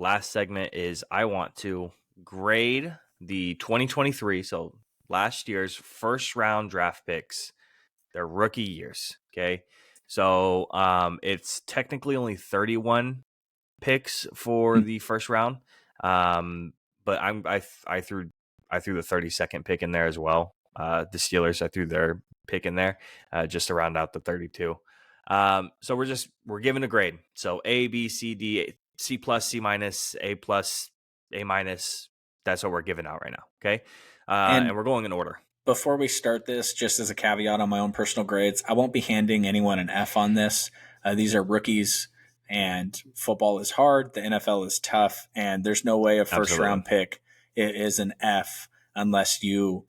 last segment is I want to grade the 2023, so last year's first round draft picks, their rookie years. Okay. So it's technically only 31 picks for the first round. But I threw the 32nd pick in there as well. The Steelers, I threw their pick in there just to round out the 32. So we're giving a grade. So A, B, C, D, C plus, C minus, A plus, A minus. That's what we're giving out right now. Okay. And we're going in order. Before we start this, just as a caveat on my own personal grades, I won't be handing anyone an F on this. These are rookies, and football is hard. The NFL is tough, and there's no way a first-round pick is an F unless you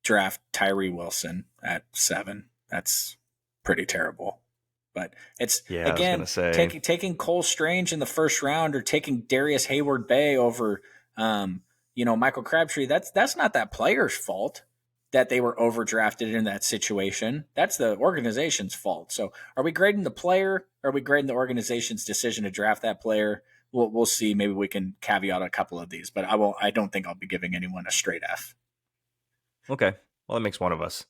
draft Tyree Wilson at 7. That's pretty terrible. But it's, again, taking Cole Strange in the first round or taking Darius Hayward-Bay over Michael Crabtree, that's not that player's fault that they were overdrafted in that situation. That's the organization's fault. So are we grading the player? Or are we grading the organization's decision to draft that player? We'll see. Maybe we can caveat a couple of these, but I don't think I'll be giving anyone a straight F. Okay. Well, that makes one of us.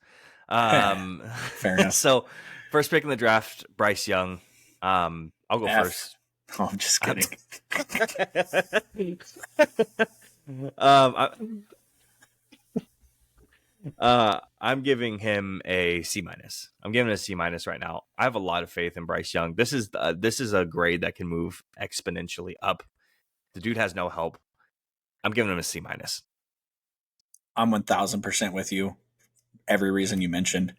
Fair enough. So first pick in the draft, Bryce Young. I'll go F. first. Oh, I'm just kidding. I'm giving him a C minus. I'm giving it a C minus right now. I have a lot of faith in Bryce Young. This is a grade that can move exponentially up. The dude has no help. I'm giving him a C minus. I'm 1,000% with you. Every reason you mentioned.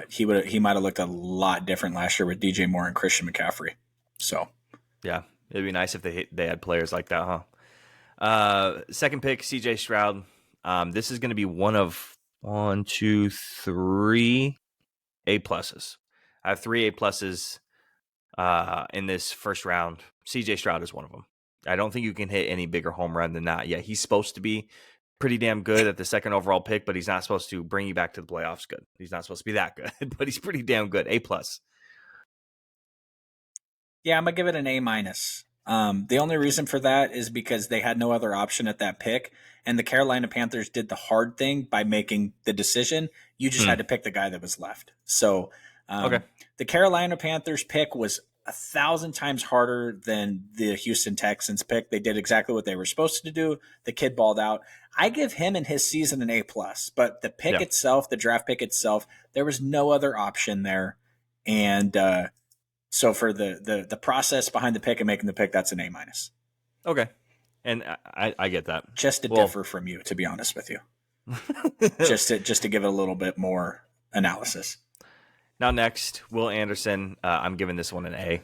He might have looked a lot different last year with DJ Moore and Christian McCaffrey. So yeah, it'd be nice if they had players like that, huh? Second pick, CJ Stroud. This is going to be one of 1, 2, 3 A pluses. I have 3 A pluses in this first round. CJ Stroud is one of them. I don't think you can hit any bigger home run than that. Yeah, he's supposed to be pretty damn good at the second overall pick, but he's not supposed to bring you back to the playoffs good. He's not supposed to be that good, but he's pretty damn good. A plus. Yeah, I'm going to give it an A minus. The only reason for that is because they had no other option at that pick, and the Carolina Panthers did the hard thing by making the decision. You just had to pick the guy that was left. So the Carolina Panthers pick was 1,000 times harder than the Houston Texans pick. They did exactly what they were supposed to do. The kid balled out. I give him and his season an A plus, but the pick itself, the draft pick itself, there was no other option there. And so for the process behind the pick and making the pick, that's an A minus. Okay. And I get that. Just to differ from you, to be honest with you. just to give it a little bit more analysis. Now next, Will Anderson. I'm giving this one an A,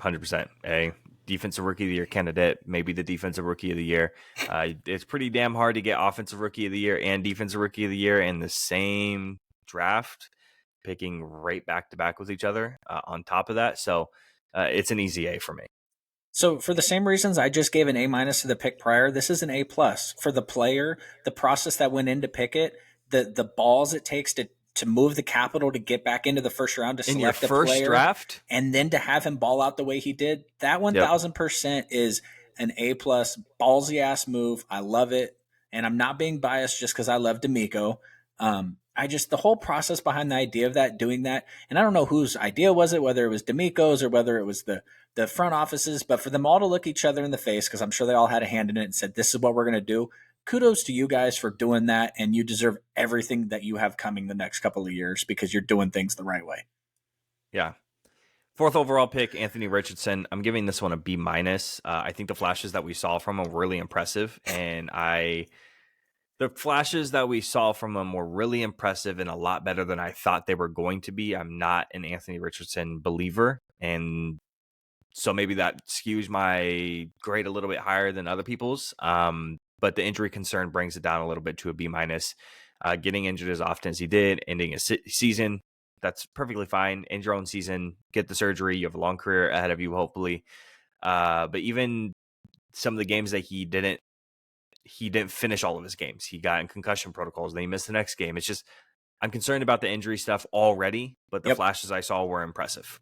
100% A. Defensive Rookie of the Year candidate, maybe the Defensive Rookie of the Year. It's pretty damn hard to get Offensive Rookie of the Year and Defensive Rookie of the Year in the same draft, picking right back to back with each other on top of that. So it's an easy A for me. So for the same reasons I just gave an A minus to the pick prior, this is an A plus for the player, the process that went in to pick it, the balls it takes to move the capital to get back into the first round to select a player. In your first draft? And then to have him ball out the way he did, that 1,000% is an A plus, ballsy ass move. I love it. And I'm not being biased just because I love D'Amico. The whole process behind the idea of that, doing that, and I don't know whose idea was it, whether it was D'Amico's or whether it was the front offices, but for them all to look each other in the face, because I'm sure they all had a hand in it and said, this is what we're going to do. Kudos to you guys for doing that, and you deserve everything that you have coming the next couple of years because you're doing things the right way. Yeah. Fourth overall pick, Anthony Richardson. I'm giving this one a B minus. I think the flashes that we saw from him were really impressive, and the flashes that we saw from him were really impressive and a lot better than I thought they were going to be. I'm not an Anthony Richardson believer, and so maybe that skews my grade a little bit higher than other people's. But the injury concern brings it down a little bit to a B minus. Getting injured as often as he did, ending a season, that's perfectly fine. End your own season, get the surgery. You have a long career ahead of you, hopefully. But even some of the games that he didn't finish all of his games. He got in concussion protocols. Then he missed the next game. It's just, I'm concerned about the injury stuff already, but the flashes I saw were impressive.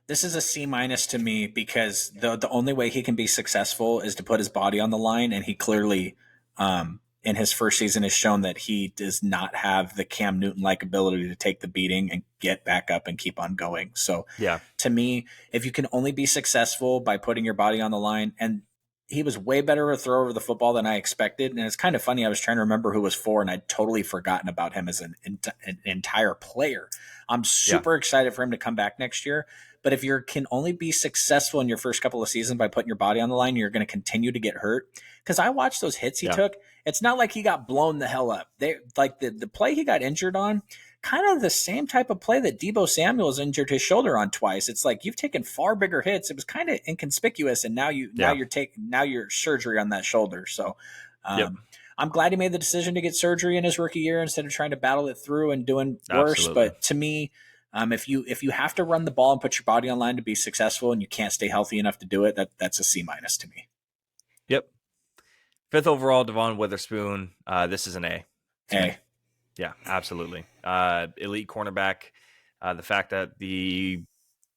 This is a C minus to me because the only way he can be successful is to put his body on the line, and he clearly, in his first season, has shown that he does not have the Cam Newton like ability to take the beating and get back up and keep on going. So, Yeah. to me, if you can only be successful by putting your body on the line, and he was way better of a thrower of the football than I expected. And it's kind of funny. I was trying to remember who was for, and I'd totally forgotten about him as an entire player. I'm super excited for him to come back next year. But if you can only be successful in your first couple of seasons by putting your body on the line, you're going to continue to get hurt. Because I watched those hits he took. It's not like he got blown the hell up. They like the play he got injured on, kind of the same type of play that Deebo Samuel's injured his shoulder on twice. It's like you've taken far bigger hits. It was kind of inconspicuous, and now you're surgery on that shoulder. So I'm glad he made the decision to get surgery in his rookie year instead of trying to battle it through and doing worse. But to me, if you have to run the ball and put your body on line to be successful, and you can't stay healthy enough to do it, that's a C minus to me. Yep. 5th overall, Devon Witherspoon. This is an A. A. Yeah, absolutely. Elite cornerback. The fact that the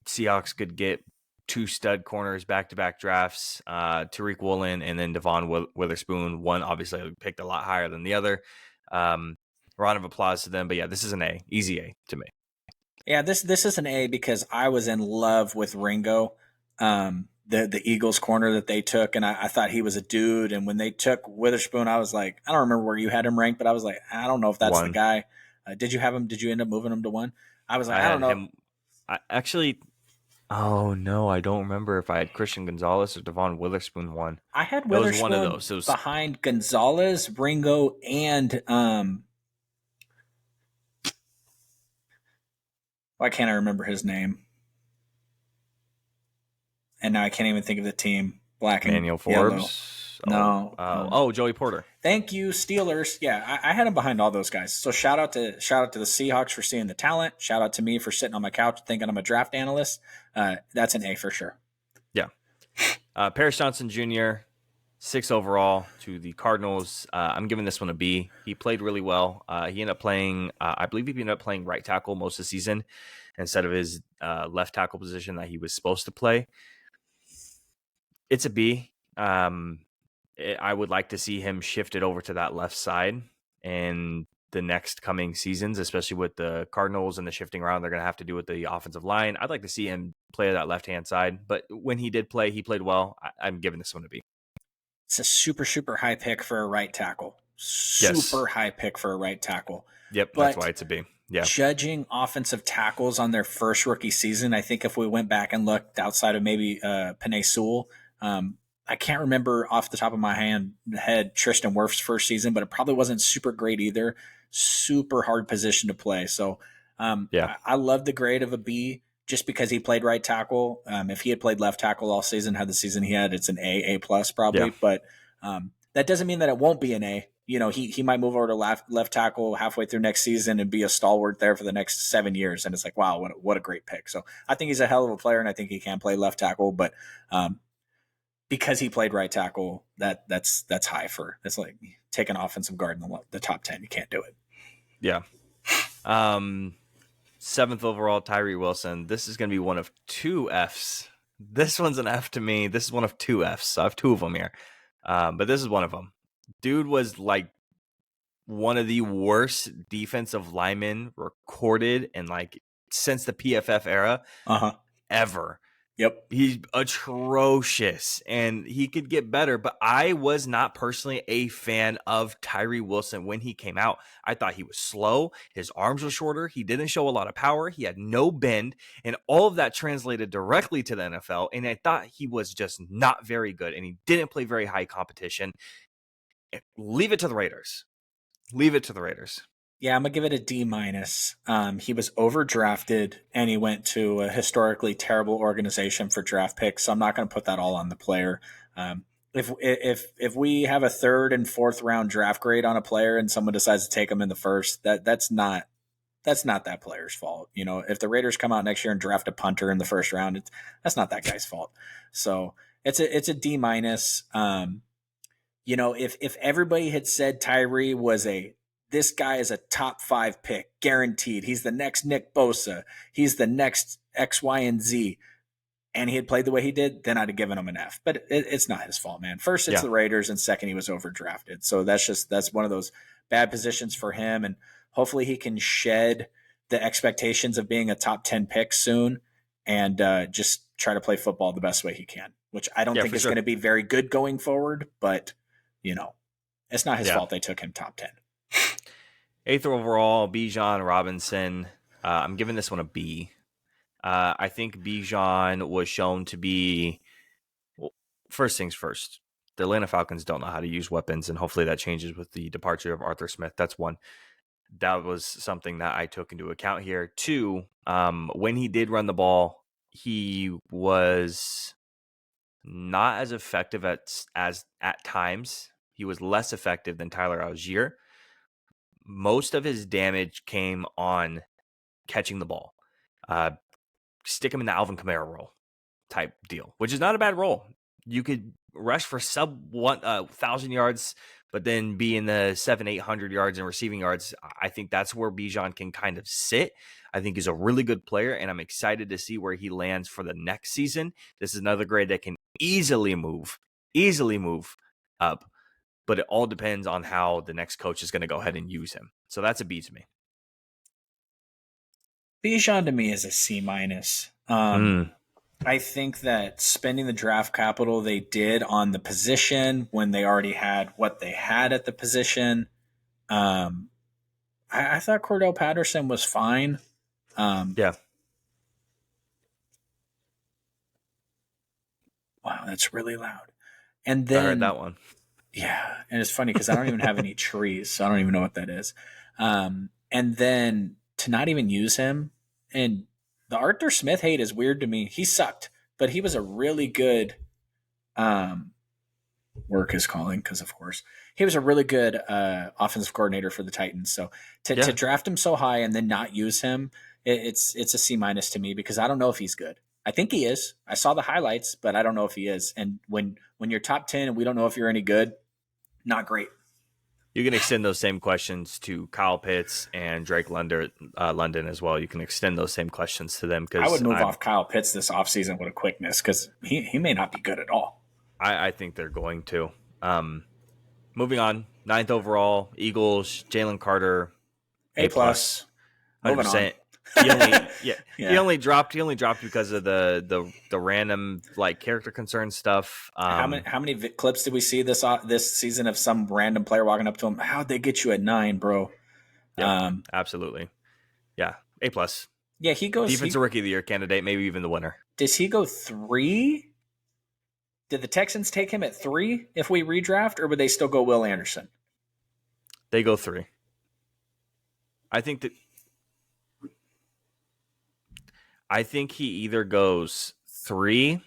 Seahawks could get 2 stud corners back-to-back drafts, Tariq Woolen and then Devon Witherspoon. One obviously picked a lot higher than the other. Round of applause to them. But yeah, this is an A. Easy A to me. Yeah, this is an A because I was in love with Ringo, the Eagles corner that they took, and I thought he was a dude. And when they took Witherspoon, I was like, I don't remember where you had him ranked, but I was like, I don't know if that's the guy. Did you have him? Did you end up moving him to 1? I was like, I don't know. Oh no, I don't remember if I had Christian Gonzalez or Devon Witherspoon 1. I had Witherspoon one of those. Behind Gonzalez, Ringo, and why can't I remember his name? And now I can't even think of the team. Black and Manuel Forbes. Yellow. No. Joey Porter. Thank you, Steelers. Yeah, I had him behind all those guys. So shout out to the Seahawks for seeing the talent. Shout out to me for sitting on my couch thinking I'm a draft analyst. That's an A for sure. Yeah. Paris Johnson Jr., 6 overall to the Cardinals. I'm giving this one a B. He played really well. He ended up playing, I believe he ended up playing right tackle most of the season instead of his left tackle position that he was supposed to play. It's a B. I would like to see him shifted over to that left side in the next coming seasons, especially with the Cardinals and the shifting around they're going to have to do with the offensive line. I'd like to see him play that left-hand side, but when he did play, he played well. I'm giving this one a B. It's a super, super high pick for a right tackle. Super high pick for a right tackle. Yep, but that's why it's a B. Yeah. Judging offensive tackles on their first rookie season, I think if we went back and looked outside of maybe Penei Sewell, I can't remember off the top of my head Tristan Wirf's first season, but it probably wasn't super great either. Super hard position to play. So I love the grade of a B just because he played right tackle. If he had played left tackle all season, had the season he had, it's an A plus probably. Yeah. But that doesn't mean that it won't be an A. You know, he might move over to left tackle halfway through next season and be a stalwart there for the next 7 years. And it's like, wow, what a great pick. So I think he's a hell of a player, and I think he can play left tackle. But because he played right tackle, that's high for. It's like taking offensive guard in the top 10. You can't do it. Yeah. 7th overall, Tyree Wilson. This is going to be one of 2 Fs. This one's an F to me. This is one of 2 Fs. So I have 2 of them here. But this is one of them. Dude was like one of the worst defensive linemen recorded in like since the PFF era ever. Yep. He's atrocious and he could get better, but I was not personally a fan of Tyree Wilson when he came out. I thought he was slow. His arms were shorter. He didn't show a lot of power. He had no bend, and all of that translated directly to the NFL. And I thought he was just not very good, and he didn't play very high competition. Leave it to the Raiders. Leave it to the Raiders. Yeah, I'm going to give it a D minus. He was overdrafted, and he went to a historically terrible organization for draft picks. So I'm not going to put that all on the player. If we have a 3rd and 4th round draft grade on a player and someone decides to take him in the 1st, that's not that player's fault. You know, if the Raiders come out next year and draft a punter in the 1st round, that's not that guy's fault. So it's a D minus. You know, if everybody had said Tyree was this guy is a top 5 pick, guaranteed. He's the next Nick Bosa. He's the next X, Y, and Z. and he had played the way he did, then I'd have given him an F. But it's not his fault, man. First, it's Yeah. the Raiders, and second, he was overdrafted. So that's one of those bad positions for him. And hopefully, he can shed the expectations of being a top 10 pick soon, and just try to play football the best way he can. Which I don't think is going to be very good going forward, but it's not his fault they took him top 10. 8th overall, Bijan Robinson. I'm giving this one a B. I think Bijan was shown to be, well, first things first, the Atlanta Falcons don't know how to use weapons, and hopefully that changes with the departure of Arthur Smith. That's one. That was something that I took into account here. 2, when he did run the ball, he was not as effective as at times. He was less effective than Tyler Algier. Most of his damage came on catching the ball. Stick him in the Alvin Kamara role type deal, which is not a bad role. You could rush for sub 1,000 yards, but then be in the 700-800 yards and receiving yards. I think that's where Bijan can kind of sit. I think he's a really good player, and I'm excited to see where he lands for the next season. This is another grade that can easily move up, but it all depends on how the next coach is going to go ahead and use him. So that's a B to me. Bijan to me is a C minus. I think that spending the draft capital they did on the position when they already had what they had at the position, I thought Cordell Patterson was fine. Yeah. Wow, that's really loud. And then I heard that one. Yeah, and it's funny because I don't even have any trees, so I don't even know what that is. And then to not even use him, and the Arthur Smith hate is weird to me. He sucked, but he was a really good work is calling, because of course he was a really good offensive coordinator for the Titans. So to draft him so high and then not use him, it's a C minus to me, because I don't know if he's good. I think he is. I saw the highlights, but I don't know if he is. And when you're top 10 and we don't know if you're any good, not great. You can extend those same questions to Kyle Pitts and Drake London as well. You can extend those same questions to them. I would move off Kyle Pitts this offseason with a quickness, because he may not be good at all. I think they're going to. Moving on, 9th overall, Eagles, Jalen Carter, A+. 100%. He only dropped because of the random character concern stuff. How many clips did we see this season of some random player walking up to him? How'd they get you at 9, bro? Yeah, absolutely. Yeah, A+. Yeah, he goes defensive rookie of the year candidate, maybe even the winner. Does he go 3? Did the Texans take him at 3 if we redraft, or would they still go Will Anderson? They go 3. I think he either goes 3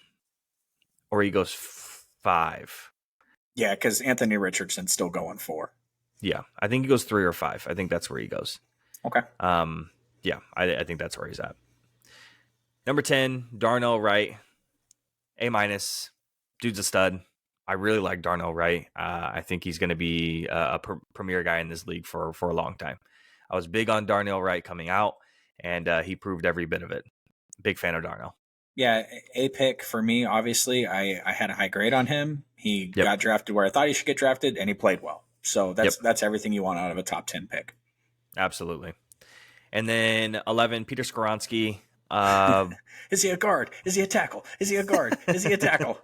or he goes 5. Yeah, because Anthony Richardson's still going 4. Yeah, I think he goes 3 or 5. I think that's where he goes. Okay. Yeah, I think that's where he's at. Number 10, Darnell Wright, A-. Dude's a stud. I really like Darnell Wright. I think he's going to be a premier guy in this league for a long time. I was big on Darnell Wright coming out, and he proved every bit of it. Big fan of Darnell. Yeah, A pick for me, obviously. I had a high grade on him. He got drafted where I thought he should get drafted, and he played well. So that's everything you want out of a top 10 pick. Absolutely. And then 11, Peter Skoronski. Is he a guard? Is he a tackle? Is he a guard? Is he a tackle?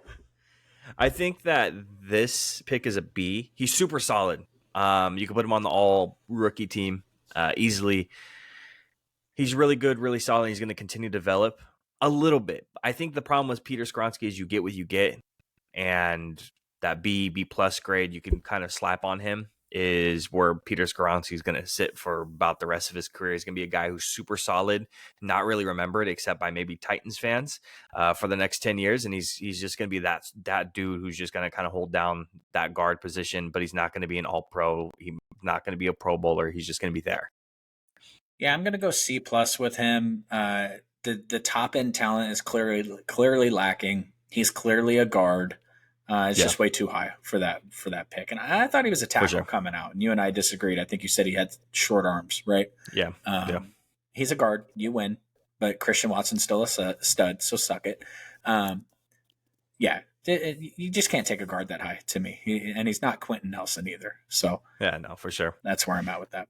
I think that this pick is a B. He's super solid. You can put him on the all rookie team easily. He's really good, really solid. He's going to continue to develop a little bit. I think the problem with Peter Skoronski is you get what you get, and that B+ grade you can kind of slap on him is where Peter Skoronski is going to sit for about the rest of his career. He's going to be a guy who's super solid, not really remembered except by maybe Titans fans for the next 10 years. And he's just going to be that dude who's just going to kind of hold down that guard position, but he's not going to be an all-pro. He's not going to be a Pro Bowler. He's just going to be there. Yeah, I'm going to go C+ with him. The top end talent is clearly lacking. He's clearly a guard. It's just way too high for that pick. And I thought he was a tackle coming out, and you and I disagreed. I think you said he had short arms, right? Yeah. He's a guard. You win, but Christian Watson's still a stud, so suck it. Um, yeah, you just can't take a guard that high to me, and he's not Quentin Nelson either. So Yeah, no, for sure. that's where I'm at with that.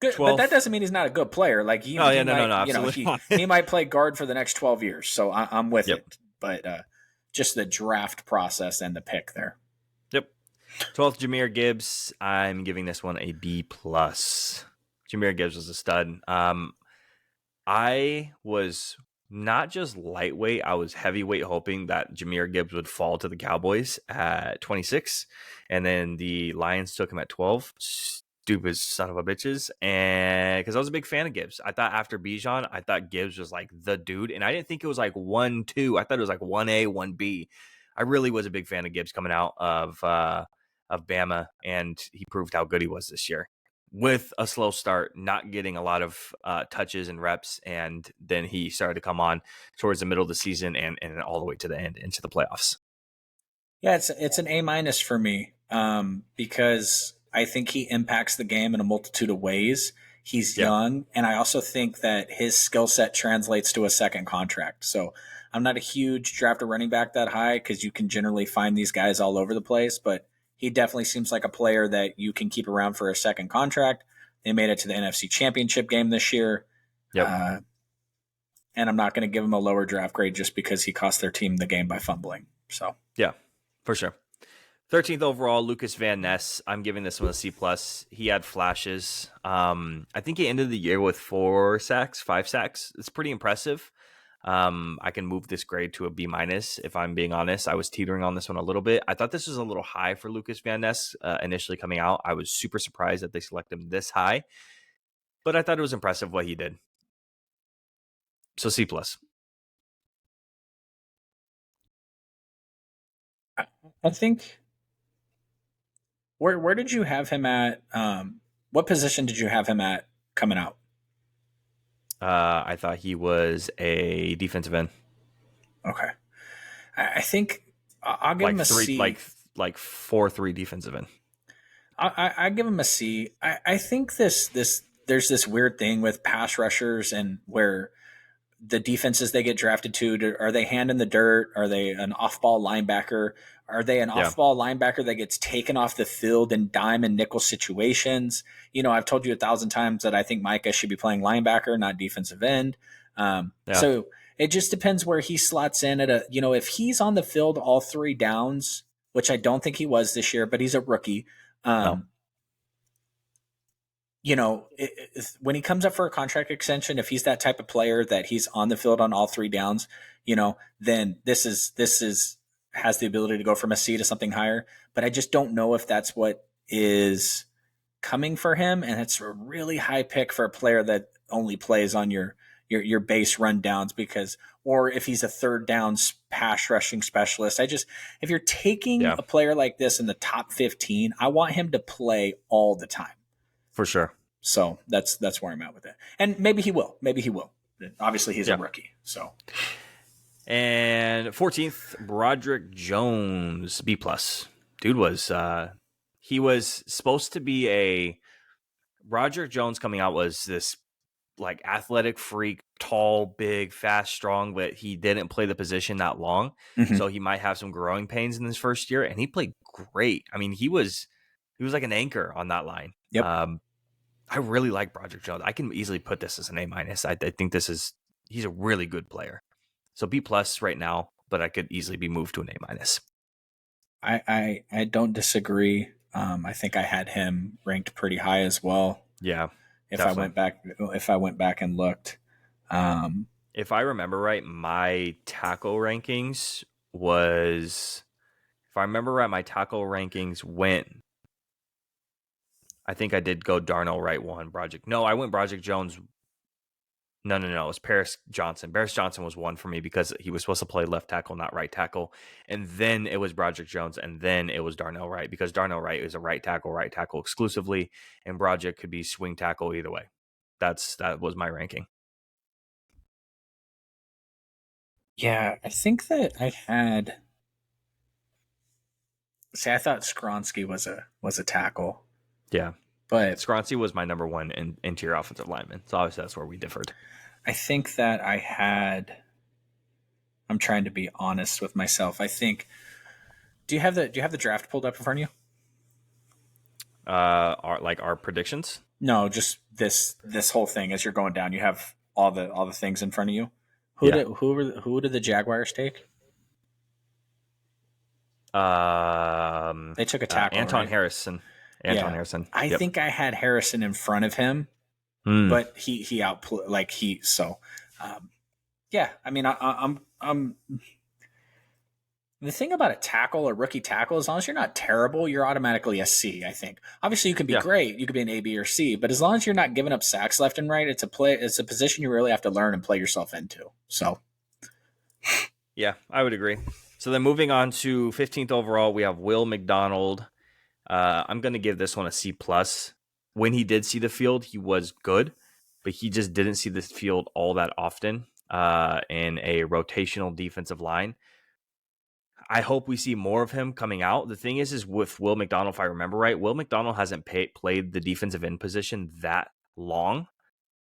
Good, but that 12th. doesn't mean he's not a good player. Like Oh, he yeah, no, might, absolutely not. he might play guard for the next 12 years. So I'm with Yep. it. But just the draft process and the pick there. Yep. 12th, Jahmyr Gibbs. I'm giving this one a B+. Jahmyr Gibbs was a stud. I was not just lightweight, I was heavyweight hoping that Jahmyr Gibbs would fall to the Cowboys at 26, and then the Lions took him at 12. Stupid son of a bitches. And because I was a big fan of Gibbs. I thought after Bijan, I thought Gibbs was like the dude. And I didn't think it was like 1, 2. I thought it was like 1A, 1B. I really was a big fan of Gibbs coming out of Bama, and he proved how good he was this year. With a slow start, not getting a lot of touches and reps, and then he started to come on towards the middle of the season and all the way to the end into the playoffs. Yeah, it's an A- for me because I think he impacts the game in a multitude of ways. He's young, and I also think that his skill set translates to a second contract. So I'm not a huge draft a running back that high because you can generally find these guys all over the place, but he definitely seems like a player that you can keep around for a second contract. They made it to the NFC Championship game this year. Yep. And I'm not going to give him a lower draft grade just because he cost their team the game by fumbling. So yeah, for sure. 13th overall, Lucas Van Ness. I'm giving this one a C+. He had flashes. I think he ended the year with 5 sacks. It's pretty impressive. I can move this grade to a B- if I'm being honest. I was teetering on this one a little bit. I thought this was a little high for Lucas Van Ness initially coming out. I was super surprised that they selected him this high, but I thought it was impressive what he did. So C+. I think where did you have him at? What position did you have him at coming out? I thought he was a defensive end. Okay, I think I'll give him a C. Like 4-3 defensive end. I give him a C. I think there's this weird thing with pass rushers and where the defenses they get drafted to, are they hand in the dirt? Are they an off-ball linebacker? Are they an off-ball linebacker that gets taken off the field in dime and nickel situations? I've told you 1,000 times that I think Micah should be playing linebacker, not defensive end. So it just depends where he slots in at if he's on the field all 3 downs, which I don't think he was this year, but he's a rookie. No. When he comes up for a contract extension, if he's that type of player that he's on the field on all 3 downs, then this has the ability to go from a C to something higher. But I just don't know if that's what is coming for him. And it's a really high pick for a player that only plays on your base run downs or if he's a 3rd down pass rushing specialist. If you're taking a player like this in the top 15, I want him to play all the time. For sure. So that's where I'm at with it. And maybe he will. Obviously he's a rookie. So. And 14th, Broderick Jones, B+. Dude was he was supposed to be Broderick Jones coming out was this like athletic freak, tall, big, fast, strong, but he didn't play the position that long. Mm-hmm. So he might have some growing pains in his first year, and he played great. I mean, he was like an anchor on that line. Yep. I really like Broderick Jones. I can easily put this as an A-. I think he's a really good player. So B+ right now, but I could easily be moved to an A-. I don't disagree. I think I had him ranked pretty high as well. Yeah. If I went back and looked. If I remember right, my tackle rankings went, I think I did go Darnell Wright 1, Broderick. No, I went Broderick Jones. No. It was Paris Johnson. Paris Johnson was 1 for me because he was supposed to play left tackle, not right tackle. And then it was Broderick Jones, and then it was Darnell Wright because Darnell Wright is a right tackle exclusively, and Broderick could be swing tackle either way. That was my ranking. Yeah, I think that I had. See, I thought Skronsky was a tackle. Yeah, but Skronsky was my number 1 interior offensive lineman. So obviously that's where we differed. I think that I had I'm trying to be honest with myself. I think. Do you have the draft pulled up in front of you? Our predictions. No, just this whole thing as you're going down. You have all the things in front of you. Yeah. Who did the Jaguars take? They took a tackle, Anton right? Harrison. Yeah. Harrison. I Yep. think I had Harrison in front of him, Mm. but he out like he so. Yeah, I mean, I'm the thing about a rookie tackle, as long as you're not terrible, you're automatically a C. I think. Obviously, you can be Yeah. great, you could be an A, B, or C, but as long as you're not giving up sacks left and right, it's a position you really have to learn and play yourself into. So, Yeah, I would agree. So then moving on to 15th overall, we have Will McDonald. I'm going to give this one a C plus. When he did see the field, he was good, but he just didn't see the field all that often in a rotational defensive line. I hope we see more of him coming out. The thing is with Will McDonald, if I remember right, Will McDonald hasn't played the defensive end position that long.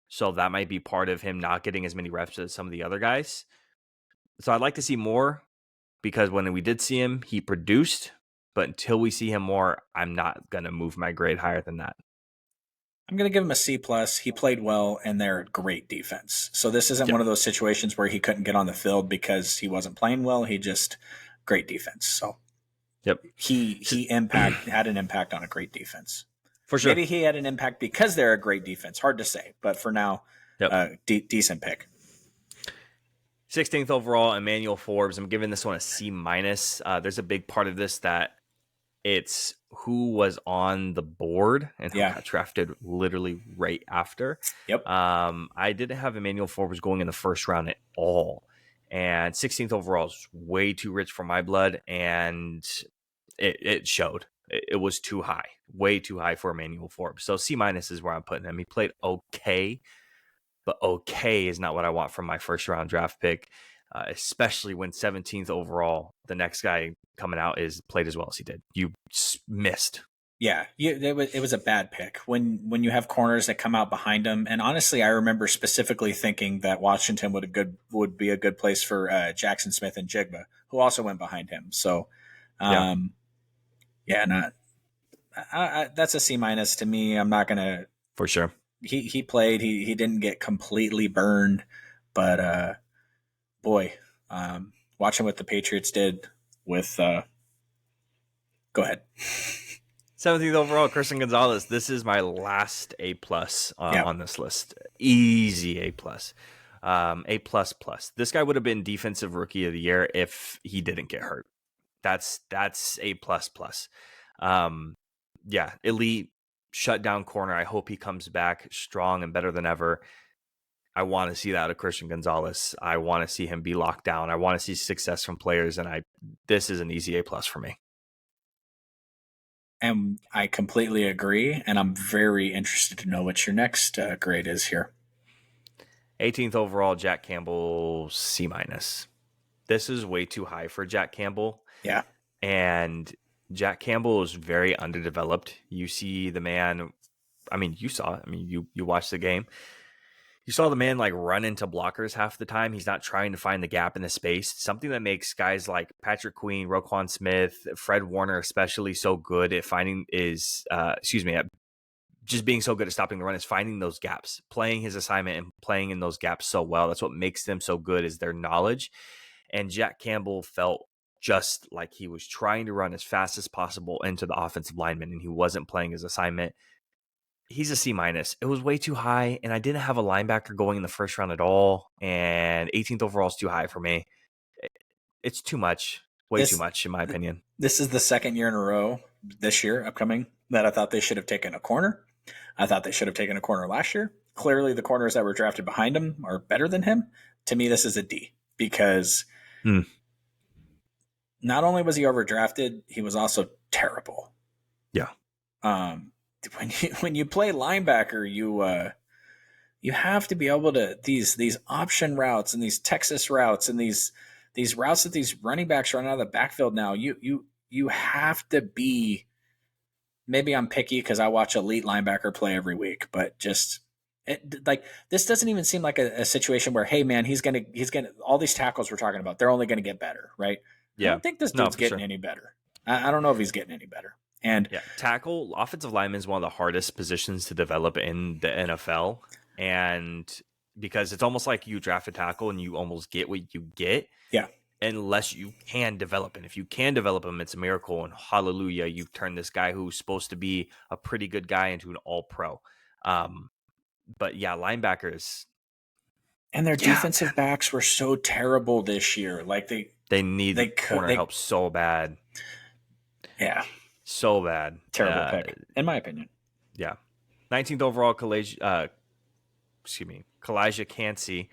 So that might be part of him not getting as many reps as some of the other guys. So I'd like to see more because when we did see him, he produced. But until we see him more, I'm not going to move my grade higher than that. I'm going to give him a C plus. He played well, and they're great defense. So this isn't one of those situations where he couldn't get on the field because he wasn't playing well. He just great defense. So he had an impact on a great defense. For sure. Maybe he had an impact because they're a great defense. Hard to say, but for now, decent pick. 16th overall, Emmanuel Forbes. I'm giving this one a C minus. There's a big part of this that it's who was on the board and who got drafted literally right after. Yep. I didn't have Emmanuel Forbes going in the first round at all. And 16th overall is way too rich for my blood. And it showed. It was too high, way too high for Emmanuel Forbes. So C minus is where I'm putting him. He played okay, but okay is not what I want from my first round draft pick, especially when 17th overall, the next guy coming out played as well as he did. You missed. Yeah, it was a bad pick when you have corners that come out behind him. And honestly, I remember specifically thinking that Washington would be a good place for Jackson Smith and Jigba, who also went behind him. So, that's a C minus to me. I'm not gonna for sure. He played. He didn't get completely burned, but watching what the Patriots did with. Go ahead. 17th overall, Christian Gonzalez. This is my last A plus on this list. Easy A plus, A plus plus. This guy would have been defensive rookie of the year if he didn't get hurt. That's A plus plus. Elite shutdown corner. I hope he comes back strong and better than ever. I want to see that out of Christian Gonzalez. I want to see him be locked down. I want to see success from players, and this is an easy A plus for me. And I completely agree, and I'm very interested to know what your next grade is here. 18th overall, Jack Campbell, C minus. This is way too high for Jack Campbell. Yeah. And Jack Campbell is very underdeveloped. You see the man, you saw it. You watched the game. You saw the man run into blockers half the time. He's not trying to find the gap in the space. Something that makes guys like Patrick Queen, Roquan Smith, Fred Warner especially so good at just being so good at stopping the run is finding those gaps, playing his assignment and playing in those gaps so well. That's what makes them so good is their knowledge. And Jack Campbell felt just like he was trying to run as fast as possible into the offensive lineman, and he wasn't playing his assignment. He's a C minus. It was way too high, and I didn't have a linebacker going in the first round at all. And 18th overall is too high for me. It's too much, too much, in my opinion. This is the second year in a row this year, upcoming, that I thought they should have taken a corner. I thought they should have taken a corner last year. Clearly, the corners that were drafted behind him are better than him. To me, this is a D because not only was he overdrafted, he was also terrible. Yeah. When you play linebacker, you have to be able to these option routes and these Texas routes and these routes that these running backs run out of the backfield now. You have to be. Maybe I'm picky because I watch elite linebacker play every week, but just Like this doesn't even seem like a situation where, hey man, he's gonna all these tackles we're talking about, they're only gonna get better, right? I Yeah. don't think this No, dude's for getting sure. any better. I don't know if he's getting any better. And Yeah. Tackle, offensive lineman is one of the hardest positions to develop in the NFL. And because it's almost like you draft a tackle and you almost get what you get. yeah, Unless you can develop him. If you can develop him, it's a miracle. And hallelujah, you've turned this guy who's supposed to be a pretty good guy into an all-pro. But yeah, linebackers. and their Yeah, defensive backs were so terrible this year. Like they need corner help so bad. Yeah, So bad. terrible pick, in my opinion. Yeah. 19th overall, Kalijah Cansey.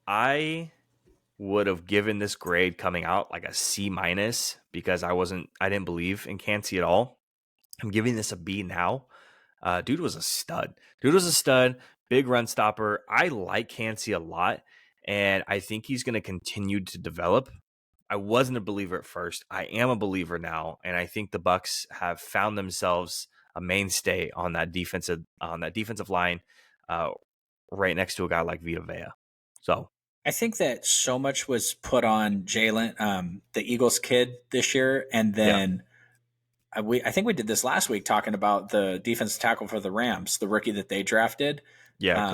I would have given this grade coming out like a C- because I didn't believe in Cansey at all. I'm giving this a B now. Dude was a stud. Big run stopper. I like Cansey a lot, and I think he's going to continue to develop. I wasn't a believer at first. I am a believer now, and I think the Bucs have found themselves a mainstay on that defensive line, right next to a guy like Vita Vea. So I think that so much was put on Jalen, the Eagles kid this year, and then I think we did this last week talking about the defensive tackle for the Rams, the rookie that they drafted. yeah,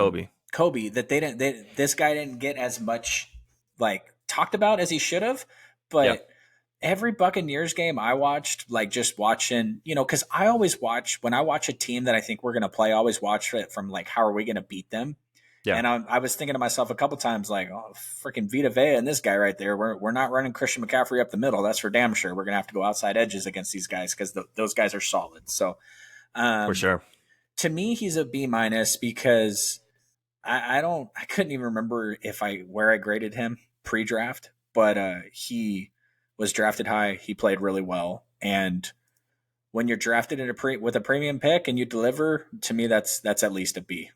Kobe, that this guy didn't get as much like talked about as he should have, but every Buccaneers game I watched, like just watching, because I always watch when I watch a team that I think we're going to play, I always watch it from like, how are we going to beat them? Yeah. And I was thinking to myself a couple times, like, oh, freaking Vita Vea and this guy right there. We're not running Christian McCaffrey up the middle. That's for damn sure. We're going to have to go outside edges against these guys because those guys are solid. So, for sure. To me, he's a B- because I couldn't even remember where I graded him pre-draft, but he was drafted high. He played really well, and when you're drafted with a premium pick and you deliver, to me that's at least a B.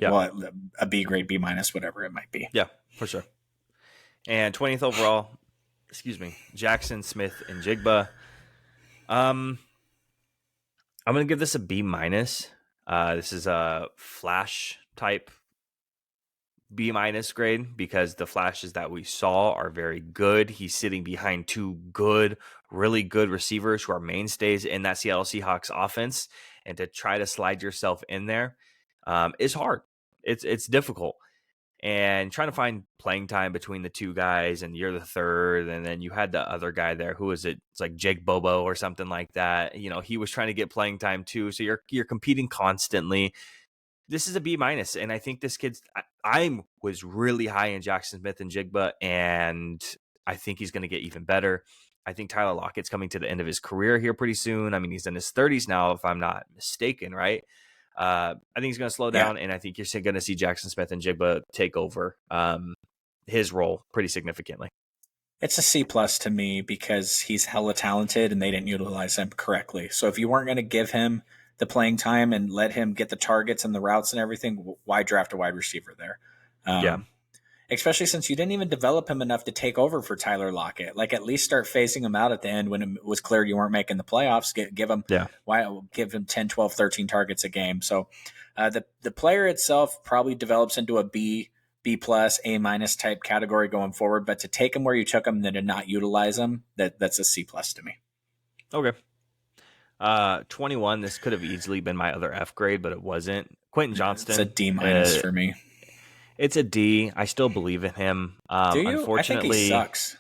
Well, a B grade, B-, whatever it might be. Yeah, for sure. And 20th overall, Jackson Smith-Njigba. I'm going to give this a B-. This is a flash type B- grade because the flashes that we saw are very good. He's sitting behind two really good receivers who are mainstays in that Seattle Seahawks offense. And to try to slide yourself in there is hard. It's difficult. And trying to find playing time between the two guys, and you're the third, and then you had the other guy there. Who is it? It's like Jake Bobo or something like that. He was trying to get playing time too. So you're competing constantly. This is a B-, and I think this kid's. I was really high in Jackson Smith-Njigba, and I think he's going to get even better. I think Tyler Lockett's coming to the end of his career here pretty soon. I mean, he's in his 30s now, if I'm not mistaken, right? I think he's going to slow down, and I think you're going to see Jackson Smith-Njigba take over his role pretty significantly. It's a C+ to me because he's hella talented, and they didn't utilize him correctly. So if you weren't going to give him the playing time and let him get the targets and the routes and everything, why draft a wide receiver there? Especially since you didn't even develop him enough to take over for Tyler Lockett. Like, at least start phasing him out at the end when it was clear you weren't making the playoffs. Give him 10, 12, 13 targets a game. So the player itself probably develops into a B+, A- type category going forward. But to take him where you took him and then to not utilize him, that's a C+ to me. Okay. 21, this could have easily been my other F grade, but it wasn't. Quentin Johnston. It's a D- for me. It's a D. I still believe in him. Do you? Unfortunately, I think he sucks.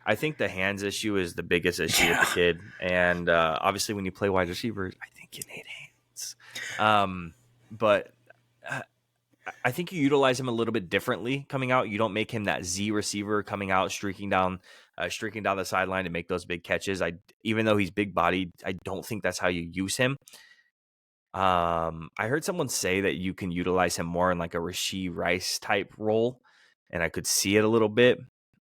I think the hands issue is the biggest issue with the kid. And obviously when you play wide receiver, I think you need hands. But I think you utilize him a little bit differently coming out. You don't make him that Z receiver coming out, streaking down the sideline to make those big catches. Even though he's big bodied, I don't think that's how you use him. I heard someone say that you can utilize him more in like a Rashee Rice type role, and I could see it a little bit.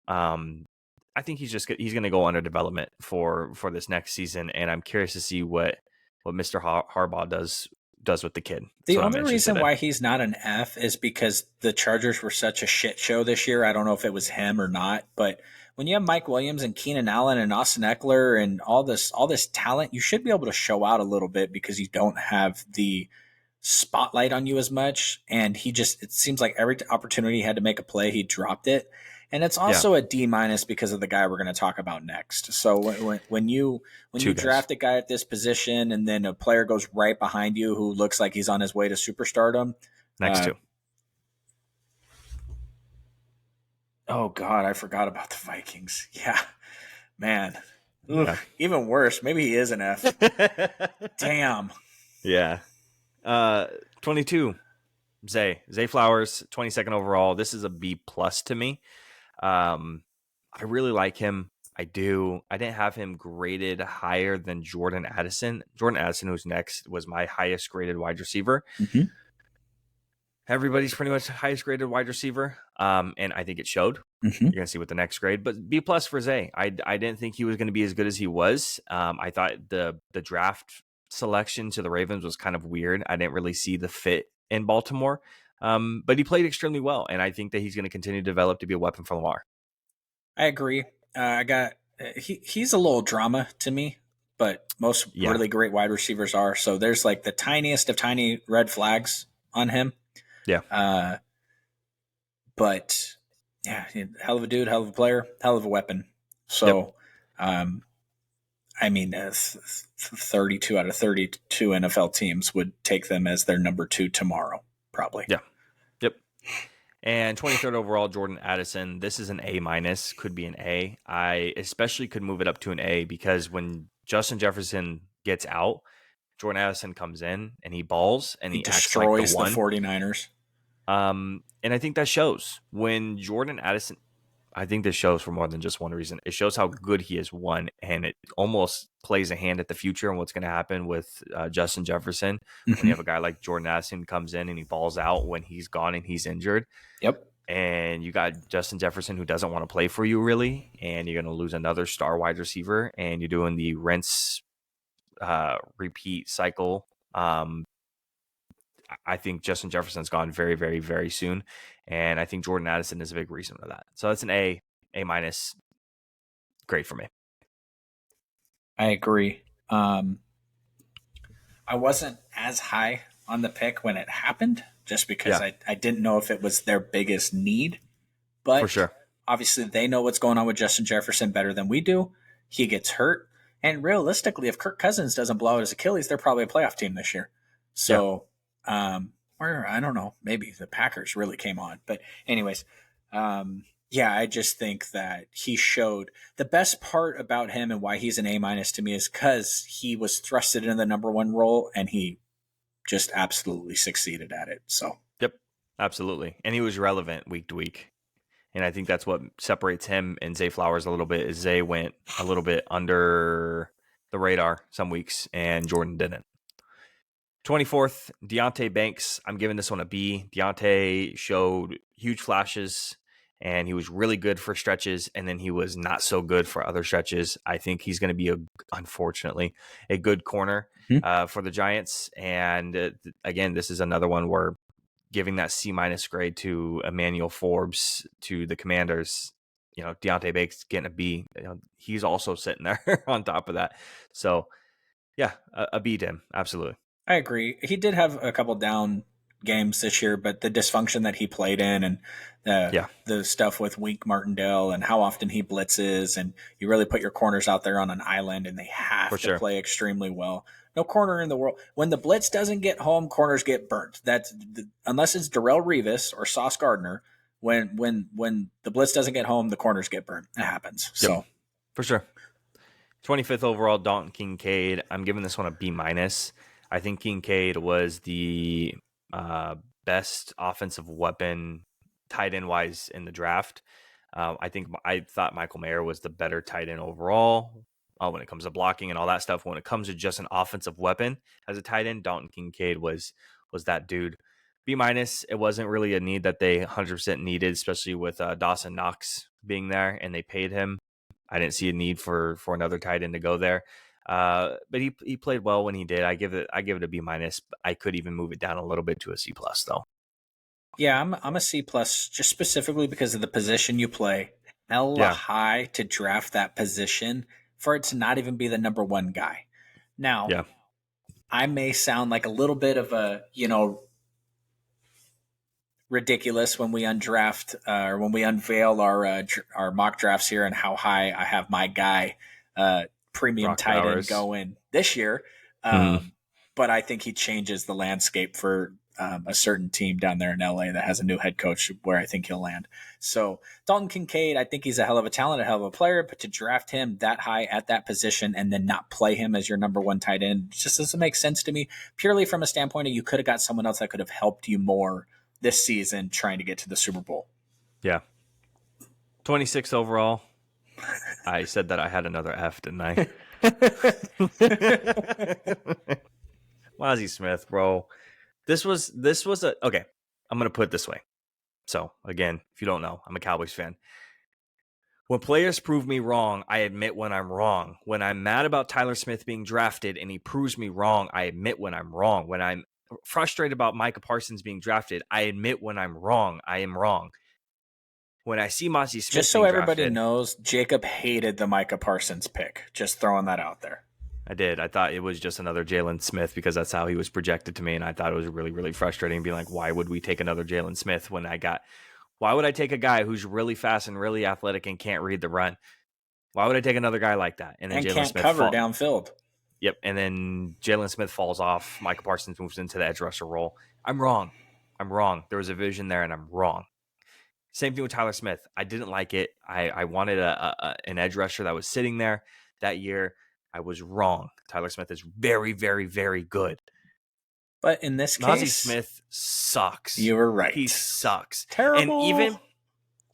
I think he's going to go under development for this next season, and I'm curious to see what Mr. Harbaugh does with the kid. The only reason why he's not an F is because the Chargers were such a shit show this year. I don't know if it was him or not, but when you have Mike Williams and Keenan Allen and Austin Eckler and all this talent, you should be able to show out a little bit because you don't have the spotlight on you as much. And it seems like every opportunity he had to make a play, he dropped it. And it's Yeah. also a D- because of the guy we're going to talk about next. So when you Two guys. draft a guy at this position and then a player goes right behind you who looks like he's on his way to superstardom, Next two. Oh God, I forgot about the Vikings. Yeah, man. Yeah. Even worse. Maybe he is an F. Damn. Yeah. 22. Zay Flowers, 22nd overall. This is a B plus to me. I really like him. I do. I didn't have him graded higher than Jordan Addison. Jordan Addison, who's next, was my highest graded wide receiver. Mm-hmm. Everybody's pretty much highest graded wide receiver. And I think it showed. Mm-hmm. You're going to see what the next grade, but B plus for Zay. I didn't think he was going to be as good as he was. I thought the draft selection to the Ravens was kind of weird. I didn't really see the fit in Baltimore. But he played extremely well. And I think that he's going to continue to develop to be a weapon for Lamar. I agree. He's a little drama to me, but most really great wide receivers are. So there's like the tiniest of tiny red flags on him. Yeah. But yeah, hell of a dude, hell of a player, hell of a weapon. So, I mean, 32 out of 32 NFL teams would take them as their number 2 tomorrow, probably. Yeah. Yep. And 23rd overall, Jordan Addison. This is an A minus, could be an A. I especially could move it up to an A because when Justin Jefferson gets out, Jordan Addison comes in and he balls and he destroys acts like the 49ers. And I think that shows when Jordan Addison. I think this shows for more than just one reason. It shows how good he is, one, and it almost plays a hand at the future and what's going to happen with Justin Jefferson. Mm-hmm. When you have a guy like Jordan Addison comes in and he balls out when he's gone and he's injured. Yep. And you got Justin Jefferson who doesn't want to play for you really, and you're going to lose another star wide receiver, and you're doing the rinse, repeat cycle. I think Justin Jefferson's gone very, very, very soon. And I think Jordan Addison is a big reason for that. So that's an A minus. Great for me. I agree. I wasn't as high on the pick when it happened just because I didn't know if it was their biggest need. But for sure, obviously they know what's going on with Justin Jefferson better than we do. He gets hurt. And realistically, if Kirk Cousins doesn't blow out his Achilles, they're probably a playoff team this year. So, or I don't know, maybe the Packers really came on. But anyways, I just think that he showed the best part about him and why he's an A minus to me is because he was thrusted into the number 1 role and he just absolutely succeeded at it. So, yep, absolutely. And he was relevant week to week. And I think that's what separates him and Zay Flowers a little bit is Zay went a little bit under the radar some weeks and Jordan didn't. 24th, Deonte Banks. I'm giving this one a B. Deonte showed huge flashes and he was really good for stretches and then he was not so good for other stretches. I think he's going to be, unfortunately, a good corner for the Giants. And again, this is another one where giving that C minus grade to Emmanuel Forbes to the Commanders, Deonte Banks getting a B. He's also sitting there on top of that. So, yeah, a B to him. Absolutely. I agree. He did have a couple down games this year, but the dysfunction that he played in and the stuff with Wink Martindale and how often he blitzes and you really put your corners out there on an island and they have to play extremely well. No corner in the world. When the blitz doesn't get home, corners get burnt. Unless it's Darrelle Revis or Sauce Gardner, when the blitz doesn't get home, the corners get burnt. It happens. Yep. So for sure. 25th overall, Dalton Kincaid. I'm giving this one a B minus. I think Kincaid was the best offensive weapon tight end wise in the draft. I thought Michael Mayer was the better tight end overall when it comes to blocking and all that stuff. When it comes to just an offensive weapon as a tight end, Dalton Kincaid was that dude. B minus. It wasn't really a need that they 100% needed, especially with Dawson Knox being there and they paid him. I didn't see a need for another tight end to go there. But he played well when he did. I give it a B minus. I could even move it down a little bit to a C plus though. Yeah, I'm a C plus just specifically because of the position you play. Hella high to draft that position for it to not even be the number 1 guy. Now, I may sound like a little bit of a, ridiculous when we undraft or when we unveil our mock drafts here and how high I have my guy premium Brock tight end Bowers. going this year. Mhm. But I think he changes the landscape for a certain team down there in LA that has a new head coach where I think he'll land. So Dalton Kincaid, I think he's a hell of a talent, a hell of a player, but to draft him that high at that position and then not play him as your number one tight end just doesn't make sense to me. Purely from a standpoint of you could have got someone else that could have helped you more this season trying to get to the Super Bowl. Yeah. 26 overall. I said that I had another F, didn't I? Mazi Smith, bro. This was okay. I'm gonna put it this way. So again, if you don't know, I'm a Cowboys fan. When players prove me wrong, I admit when I'm wrong. When I'm mad about Tyler Smith being drafted and he proves me wrong, I admit when I'm wrong. When I'm frustrated about Micah Parsons being drafted, I admit when I'm wrong. I am wrong. When I see Mazi Smith just so being everybody drafted, knows, Jacob hated the Micah Parsons pick. Just throwing that out there. I did. I thought it was just another Jalen Smith because that's how he was projected to me. And I thought it was really, really frustrating being like, why would we take another Jalen Smith when why would I take a guy who's really fast and really athletic and can't read the run? Why would I take another guy like that? And can't cover downfield. Yep. And then Jalen Smith falls off. Micah Parsons moves into the edge rusher role. I'm wrong. There was a vision there and I'm wrong. Same thing with Tyler Smith. I didn't like it. I wanted an edge rusher that was sitting there that year. I was wrong. Tyler Smith is very, very, very good. But in this case, Mazi Smith sucks. You were right. He sucks. Terrible. And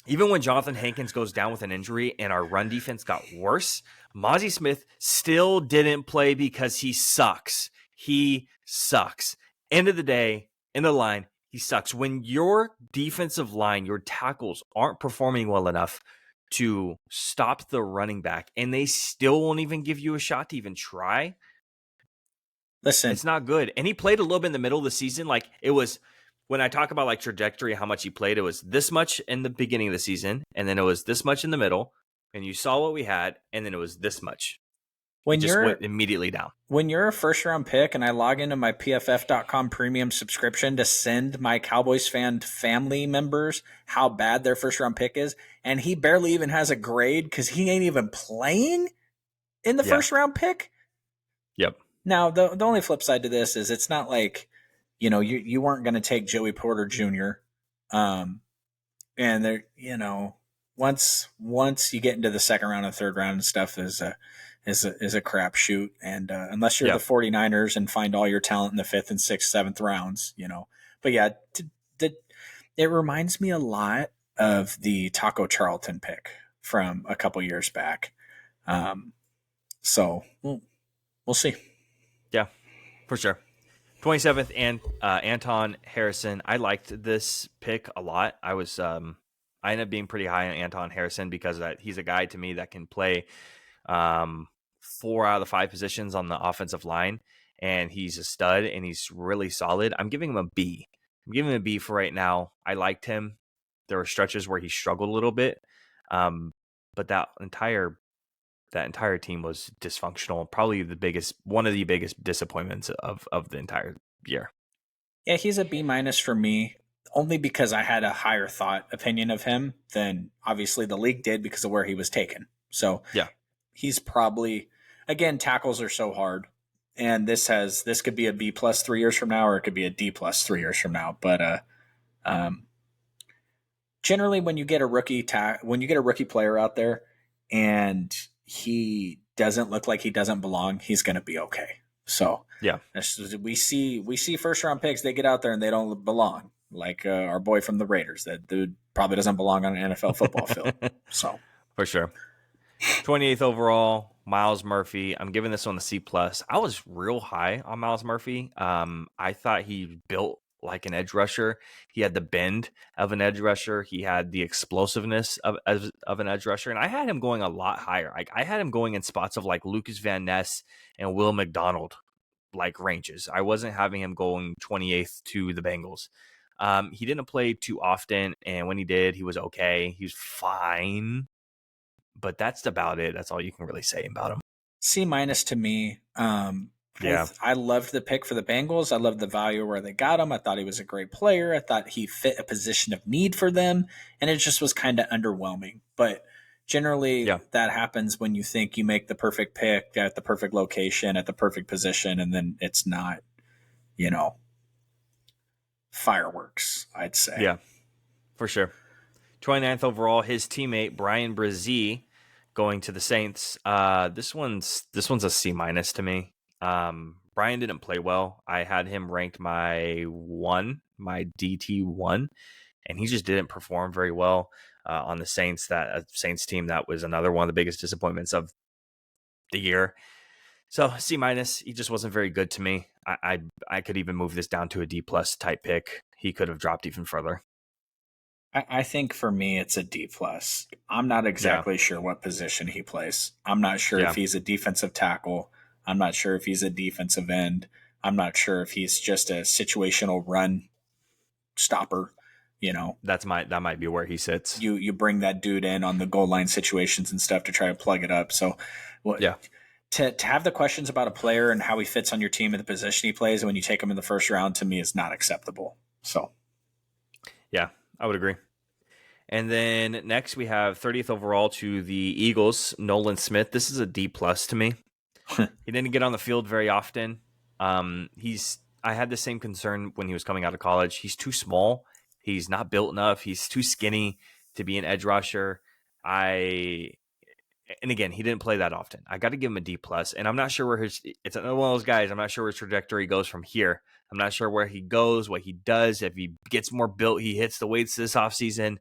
even when Jonathan Hankins goes down with an injury and our run defense got worse, Mazi Smith still didn't play because he sucks. He sucks. End of the day, end of the line, he sucks. When your defensive line, your tackles aren't performing well enough to stop the running back and they still won't even give you a shot to even try, listen, it's not good. And he played a little bit in the middle of the season. Like it was, when I talk about like trajectory, how much he played, it was this much in the beginning of the season, and then it was this much in the middle, and you saw what we had, and then it was this much. When just went immediately down. When you're a first round pick and I log into my PFF.com premium subscription to send my Cowboys fan family members how bad their first round pick is, and he barely even has a grade because he ain't even playing in the first round pick. Yep. Now, the only flip side to this is it's not like, you weren't going to take Joey Porter Jr. And there, once you get into the second round and third round and stuff is a crapshoot. And unless you're the 49ers and find all your talent in the 5th and 6th, 7th rounds, But yeah, it reminds me a lot of the Taco Charlton pick from a couple years back. So we'll see. Yeah, for sure. 27th and Anton Harrison. I liked this pick a lot. I ended up being pretty high on Anton Harrison because he's a guy to me that can play 4 out of the 5 positions on the offensive line, and he's a stud and he's really solid. I'm giving him a B. I'm giving him a B for right now. I liked him. There were stretches where he struggled a little bit, but that entire team was dysfunctional. Probably one of the biggest disappointments of the entire year. Yeah, he's a B- for me, only because I had a higher thought opinion of him than obviously the league did because of where he was taken. So yeah, he's probably, again, tackles are so hard. And this could be a B+ 3 years from now, or it could be a D+ 3 years from now. But generally, when you get a rookie player out there, and he doesn't look like he doesn't belong, he's going to be okay. So yeah, we see first round picks, they get out there and they don't belong. Like our boy from the Raiders, that dude probably doesn't belong on an NFL football field. So for sure. 28th overall, Myles Murphy. I'm giving this one a C+. I was real high on Myles Murphy. I thought he built like an edge rusher. He had the bend of an edge rusher. He had the explosiveness of an edge rusher. And I had him going a lot higher. Like I had him going in spots of like Lucas Van Ness and Will McDonald like ranges. I wasn't having him going 28th to the Bengals. He didn't play too often, and when he did, he was okay. He was fine. But that's about it. That's all you can really say about him. C- to me. Yeah. I loved the pick for the Bengals. I loved the value where they got him. I thought he was a great player. I thought he fit a position of need for them, and it just was kind of underwhelming. But generally, Yeah. that happens when you think you make the perfect pick at the perfect location, at the perfect position, and then it's not, you know, fireworks, I'd say. Yeah, for sure. 29th overall, his teammate Brian Brzee going to the Saints. This one's a C minus to me. Brian didn't play well. I had him ranked my DT1, and he just didn't perform very well on the Saints. That Saints team, that was another one of the biggest disappointments of the year. So C minus, he just wasn't very good to me. I could even move this down to a D plus type pick. He could have dropped even further. I think for me it's a D plus. I'm not exactly sure what position he plays. I'm not sure if he's a defensive tackle. I'm not sure if he's a defensive end. I'm not sure if he's just a situational run stopper. You know, that might be where he sits. You bring that dude in on the goal line situations and stuff to try to plug it up. So, to have the questions about a player and how he fits on your team and the position he plays when you take him in the first round, to me is not acceptable. So, yeah, I would agree. And then next we have 30th overall to the Eagles, Nolan Smith. This is a D plus to me. He didn't get on the field very often. I had the same concern when he was coming out of college. He's too small. He's not built enough. He's too skinny to be an edge rusher. And again, he didn't play that often. I got to give him a D plus. And I'm not sure where it's another one of those guys. I'm not sure where his trajectory goes from here. I'm not sure where he goes, what he does. If he gets more built, he hits the weights this offseason.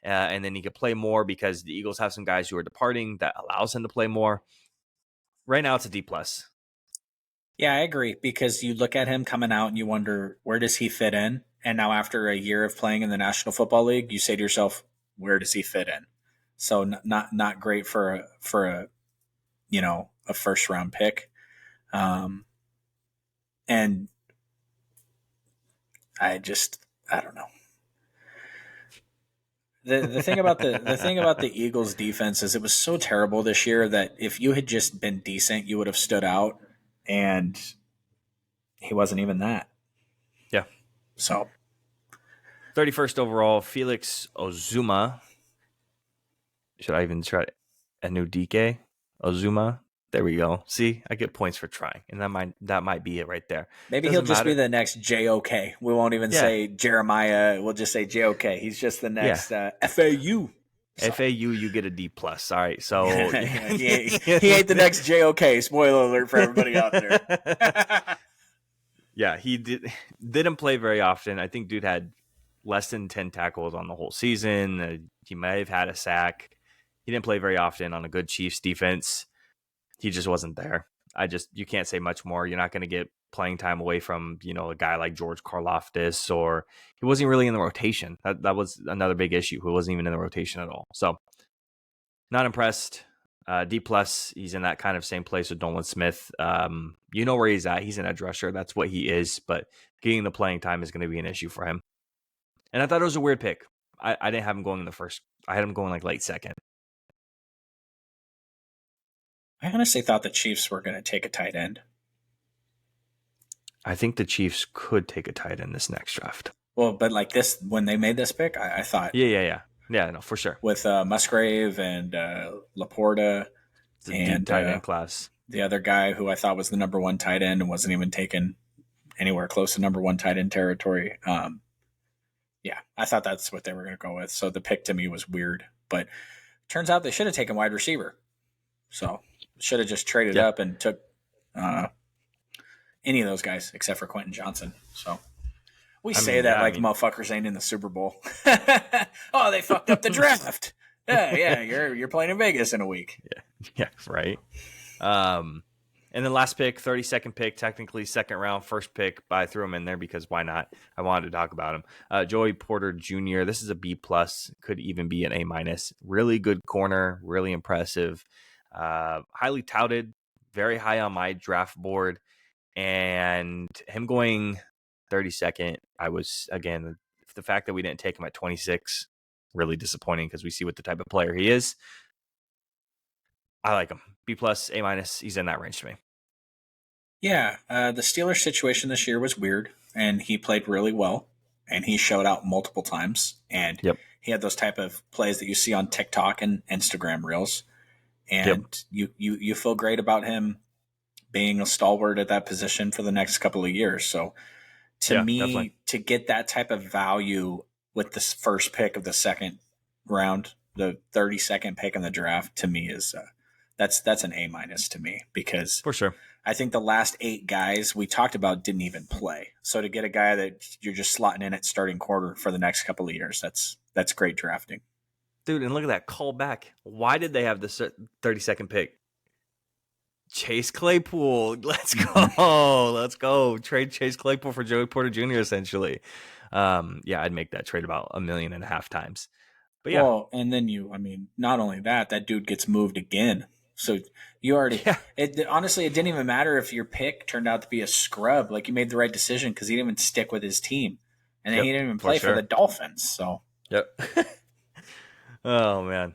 And then he could play more because the Eagles have some guys who are departing that allows him to play more. Right now, it's a D plus. Yeah, I agree, because you look at him coming out and you wonder, where does he fit in? And now after a year of playing in the National Football League, you say to yourself, where does he fit in? So not great for a a first round pick. And I don't know. The thing about the Eagles defense is it was so terrible this year that if you had just been decent, you would have stood out, and he wasn't even that. Yeah. So 31st overall, Felix Ozuma. Should I even try Enudike Ozuma? There we go. See, I get points for trying, and that might be it right there. Maybe he'll just be the next JOK. We won't even say Jeremiah. We'll just say JOK. He's just the next FAU. So. FAU, you get a D plus. All right, so he ain't the next JOK. Spoiler alert for everybody out there. Yeah, he didn't play very often. I think dude had less than 10 tackles on the whole season. He may have had a sack. He didn't play very often on a good Chiefs defense. He just wasn't there. You can't say much more. You're not going to get playing time away from, a guy like George Karlaftis, or he wasn't really in the rotation. That was another big issue. He wasn't even in the rotation at all. So not impressed. D plus, he's in that kind of same place with Nolan Smith. You know where he's at. He's an edge rusher. That's what he is. But getting the playing time is going to be an issue for him. And I thought it was a weird pick. I didn't have him going in the first. I had him going like late second. I honestly thought the Chiefs were going to take a tight end. I think the Chiefs could take a tight end this next draft. Well, but like this, when they made this pick, I thought. Yeah, no, for sure. With Musgrave and Laporta and tight end class. The other guy who I thought was the number one tight end and wasn't even taken anywhere close to number one tight end territory. Yeah, I thought that's what they were going to go with. So the pick to me was weird, but turns out they should have taken wide receiver. So should have just traded up and took any of those guys except for Quentin Johnson. So we say that motherfuckers ain't in the Super Bowl. Oh, they fucked up the draft. Yeah, you're playing in Vegas in a week. Yeah, right. And then last pick, 32nd pick, technically second round, first pick, but I threw him in there because why not? I wanted to talk about him. Joey Porter Jr., this is a B plus, could even be an A minus. Really good corner, really impressive. Highly touted, very high on my draft board. And him going 32nd, I was, again, the fact that we didn't take him at 26, really disappointing because we see what the type of player he is. I like him. B plus, A minus. He's in that range to me. Yeah, the Steelers situation this year was weird, and he played really well, and he showed out multiple times, and Yep. he had those type of plays that you see on TikTok and Instagram reels, Yep. and you feel great about him being a stalwart at that position for the next couple of years. So to Yeah, definitely. me, to get that type of value with this first pick of the second round, the 32nd pick in the draft, to me is that's an A minus to me, because For sure. I think the last 8 guys we talked about didn't even play. So to get a guy that you're just slotting in at starting quarter for the next couple of years, that's great drafting. Dude, and look at that call back. Why did they have the 32nd pick? Chase Claypool. Let's go. Let's go. Trade Chase Claypool for Joey Porter Jr. essentially. Yeah, I'd make that trade about 1.5 million times. But yeah. Well, and then I mean, not only that, that dude gets moved again. So you already, Yeah. honestly, it didn't even matter if your pick turned out to be a scrub. Like, you made the right decision because he didn't even stick with his team. And then Yep. he didn't even For play for sure. the Dolphins. So Yep. Oh man.